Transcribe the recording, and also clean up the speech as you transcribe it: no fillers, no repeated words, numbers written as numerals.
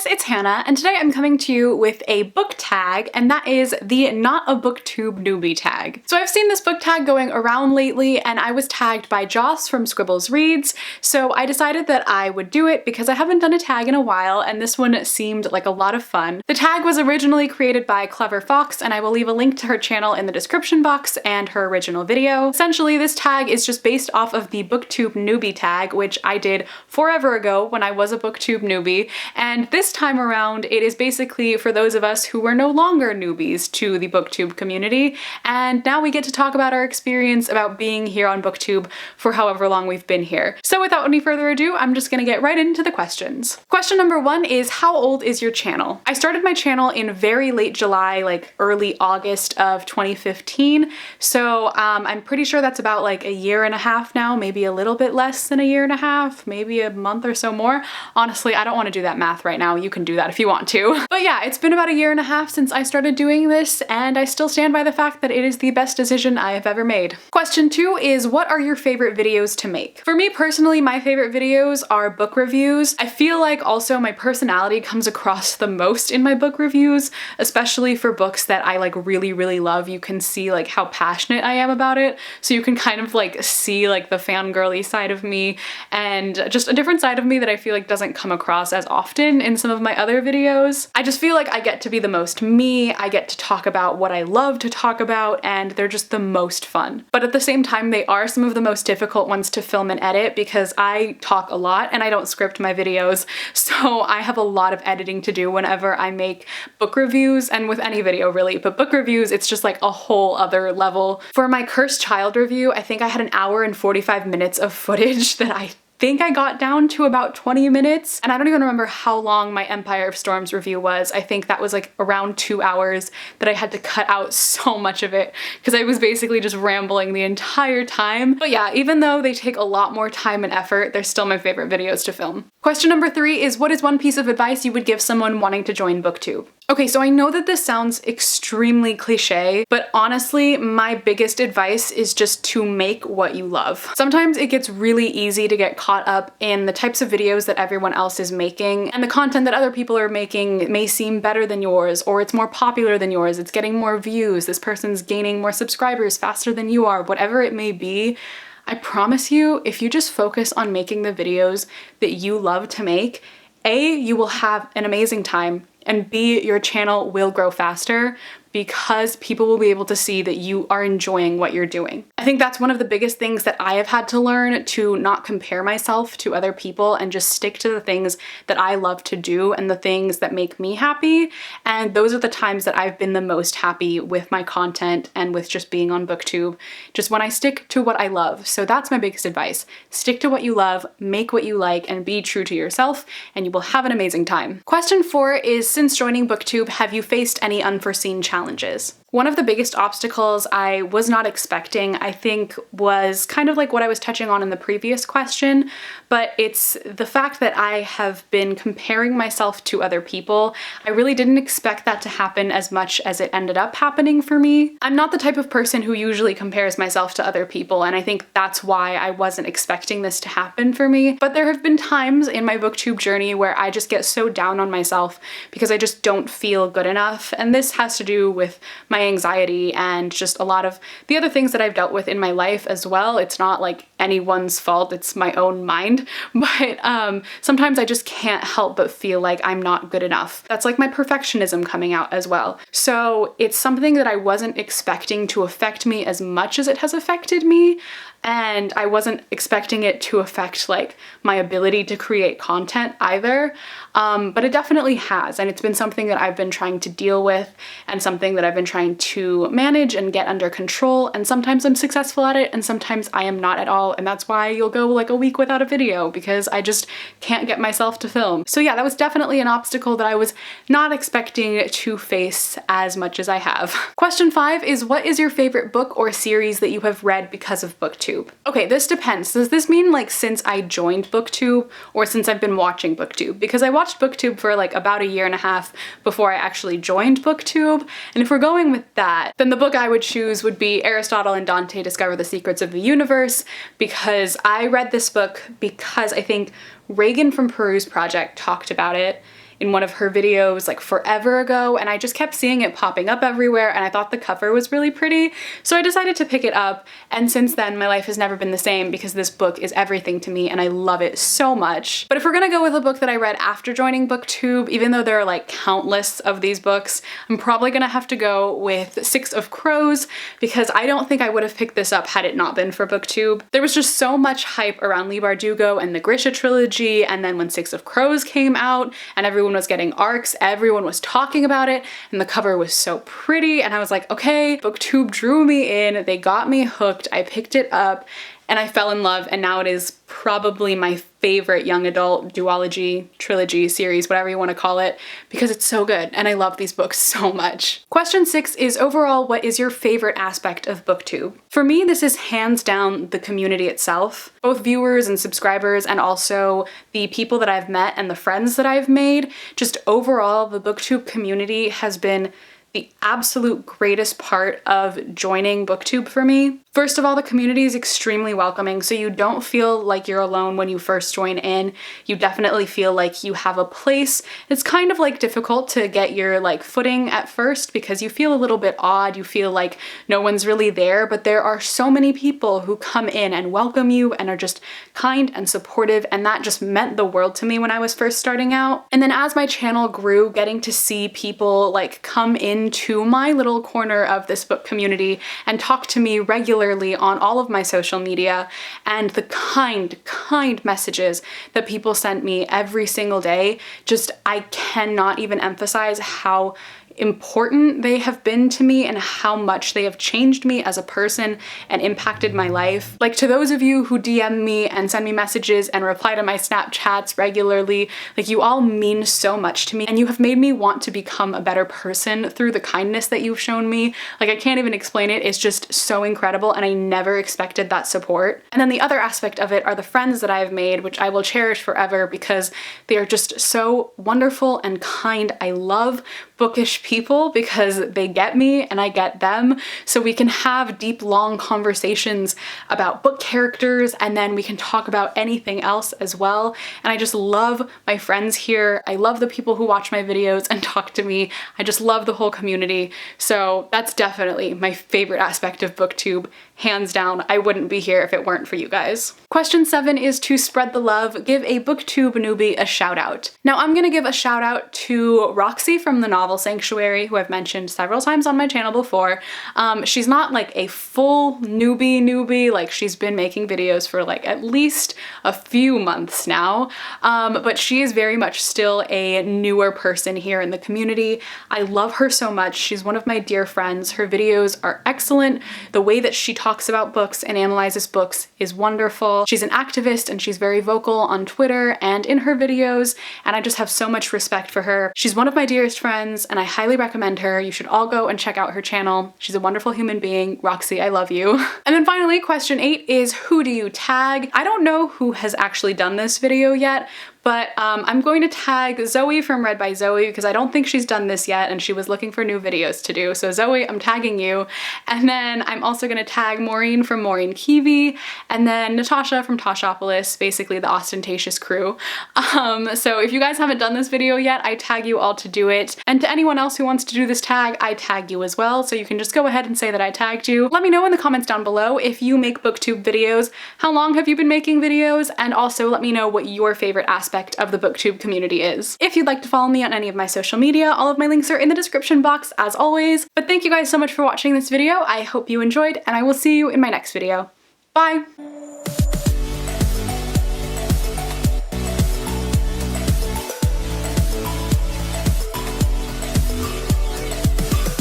guys, it's Hannah, and today I'm coming to you with a book tag, and that is the Not a BookTube Newbie tag. So I've seen this book tag going around lately, and I was tagged by Joss from Scribbles Reads, so I decided that I would do it because I haven't done a tag in a while, and this one seemed like a lot of fun. The tag was originally created by Clever Fox, and I will leave a link to her channel in the description box and her original video. Essentially, this tag is just based off of the BookTube Newbie tag, which I did forever ago when I was a BookTube newbie. And this time around, it is basically for those of us who were no longer newbies to the BookTube community, and now we get to talk about our experience about being here on BookTube for however long we've been here. So without any further ado, I'm just gonna get right into the questions. Question number one is, how old is your channel? I started my channel in very late July, like early August of 2015, so I'm pretty sure that's about like a year and a half now, maybe a little bit less than a year and a half, maybe a month or so more. Honestly, I don't want to do that math right now. You can do that if you want to. But yeah, it's been about a year and a half since I started doing this, and I still stand by the fact that it is the best decision I have ever made. Question two is, what are your favorite videos to make? For me personally, my favorite videos are book reviews. I feel like also my personality comes across the most in my book reviews, especially for books that I like really love. You can see like how passionate I am about it, so you can kind of like see like the fangirly side of me and just a different side of me that I feel like doesn't come across as often in some of my other videos. I just feel like I get to be the most me, I get to talk about what I love to talk about, and they're just the most fun. But at the same time, they are some of the most difficult ones to film and edit because I talk a lot and I don't script my videos, so I have a lot of editing to do whenever I make book reviews, and with any video really, but book reviews, it's just like a whole other level. For my Cursed Child review, I think I had an hour and 45 minutes of footage that I think I got down to about 20 minutes, and I don't even remember how long my Empire of Storms review was. I think that was like around 2 hours that I had to cut out so much of it because I was basically just rambling the entire time. But yeah, even though they take a lot more time and effort, they're still my favorite videos to film. Question number three is, what is one piece of advice you would give someone wanting to join BookTube? Okay, so I know that this sounds extremely cliche, but honestly, my biggest advice is just to make what you love. Sometimes it gets really easy to get caught up in the types of videos that everyone else is making, and the content that other people are making may seem better than yours, or it's more popular than yours, it's getting more views, this person's gaining more subscribers faster than you are, whatever it may be. I promise you, if you just focus on making the videos that you love to make, A, you will have an amazing time, and B, your channel will grow faster because people will be able to see that you are enjoying what you're doing. I think that's one of the biggest things that I have had to learn, to not compare myself to other people and just stick to the things that I love to do and the things that make me happy. And those are the times that I've been the most happy with my content and with just being on BookTube, just when I stick to what I love. So that's my biggest advice. Stick to what you love, make what you like, and be true to yourself, and you will have an amazing time. Question four is, since joining BookTube, have you faced any unforeseen challenges? One of the biggest obstacles I was not expecting, I think, was kind of like what I was touching on in the previous question, but it's the fact that I have been comparing myself to other people. I really didn't expect that to happen as much as it ended up happening for me. I'm not the type of person who usually compares myself to other people, and I think that's why I wasn't expecting this to happen for me. But there have been times in my BookTube journey where I just get so down on myself because I just don't feel good enough, and this has to do with my anxiety and just a lot of the other things that I've dealt with in my life as well. It's not like anyone's fault, it's my own mind, but sometimes I just can't help but feel like I'm not good enough. That's like my perfectionism coming out as well. So it's something that I wasn't expecting to affect me as much as it has affected me, and I wasn't expecting it to affect like my ability to create content either, but it definitely has, and it's been something that I've been trying to deal with and something that I've been trying to manage and get under control, and sometimes I'm successful at it and sometimes I am not at all, and that's why you'll go like a week without a video because I just can't get myself to film. So yeah, that was definitely an obstacle that I was not expecting to face as much as I have. Question five is, what is your favorite book or series that you have read because of BookTube? Okay, this depends. Does this mean like since I joined BookTube or since I've been watching BookTube? Because I watched BookTube for like about a year and a half before I actually joined BookTube, and if we're going with that, then the book I would choose would be Aristotle and Dante Discover the Secrets of the Universe, because I read this book because I think Reagan from Peru's Project talked about it in one of her videos like forever ago, and I just kept seeing it popping up everywhere, and I thought the cover was really pretty, so I decided to pick it up, and since then my life has never been the same because this book is everything to me and I love it so much. But if we're gonna go with a book that I read after joining BookTube, even though there are like countless of these books, I'm probably gonna have to go with 6 of Crows, because I don't think I would have picked this up had it not been for BookTube. There was just so much hype around Leigh Bardugo and the Grisha trilogy, and then when 6 of Crows came out and everyone was getting arcs, everyone was talking about it, and the cover was so pretty, and I was like, okay, BookTube drew me in, they got me hooked, I picked it up, and I fell in love, and now it is probably my favorite young adult duology, trilogy, series, whatever you want to call it, because it's so good and I love these books so much. Question 6 is overall, what is your favorite aspect of BookTube? For me, this is hands down the community itself. Both viewers and subscribers, and also the people that I've met and the friends that I've made. Just overall, the BookTube community has been the absolute greatest part of joining BookTube for me. First of all, the community is extremely welcoming, so you don't feel like you're alone when you first join in. You definitely feel like you have a place. It's kind of like difficult to get your like footing at first because you feel a little bit odd, you feel like no one's really there, but there are so many people who come in and welcome you and are just kind and supportive, and that just meant the world to me when I was first starting out. And then as my channel grew, getting to see people like come into my little corner of this book community and talk to me regularly on all of my social media, and the kind messages that people sent me every single day, just I cannot even emphasize how important they have been to me and how much they have changed me as a person and impacted my life. Like, to those of you who DM me and send me messages and reply to my Snapchats regularly, like, you all mean so much to me, and you have made me want to become a better person through the kindness that you've shown me. Like, I can't even explain it. It's just so incredible, and I never expected that support. And then the other aspect of it are the friends that I've made, which I will cherish forever because they are just so wonderful and kind. I love bookish people because they get me and I get them, so we can have deep, long conversations about book characters, and then we can talk about anything else as well. And I just love my friends here. I love the people who watch my videos and talk to me. I just love the whole community. So that's definitely my favorite aspect of BookTube, hands down. I wouldn't be here if it weren't for you guys. Question 7 is to spread the love. Give a BookTube newbie a shout out. Now I'm gonna give a shout out to Roxy from the Novel Sanctuary, who I've mentioned several times on my channel before. She's not like a full newbie, like she's been making videos for like at least a few months now, but she is very much still a newer person here in the community. I love her so much. She's one of my dear friends. Her videos are excellent. The way that she talks about books and analyzes books is wonderful. She's an activist and she's very vocal on Twitter and in her videos, and I just have so much respect for her. She's one of my dearest friends and I highly recommend her. You should all go and check out her channel. She's a wonderful human being. Roxy, I love you. And then finally, question 8 is, who do you tag? I don't know who has actually done this video yet, but I'm going to tag Zoe from Read by Zoe because I don't think she's done this yet and she was looking for new videos to do. So Zoe, I'm tagging you. And then I'm also gonna tag Maureen from Maureen Kiwi, and then Natasha from Tashopolis, basically the ostentatious crew. So if you guys haven't done this video yet, I tag you all to do it. And to anyone else who wants to do this tag, I tag you as well. So you can just go ahead and say that I tagged you. Let me know in the comments down below if you make BookTube videos, how long have you been making videos, and also let me know what your favorite aspect of the BookTube community is. If you'd like to follow me on any of my social media, all of my links are in the description box as always. But thank you guys so much for watching this video. I hope you enjoyed, and I will see you in my next video. Bye!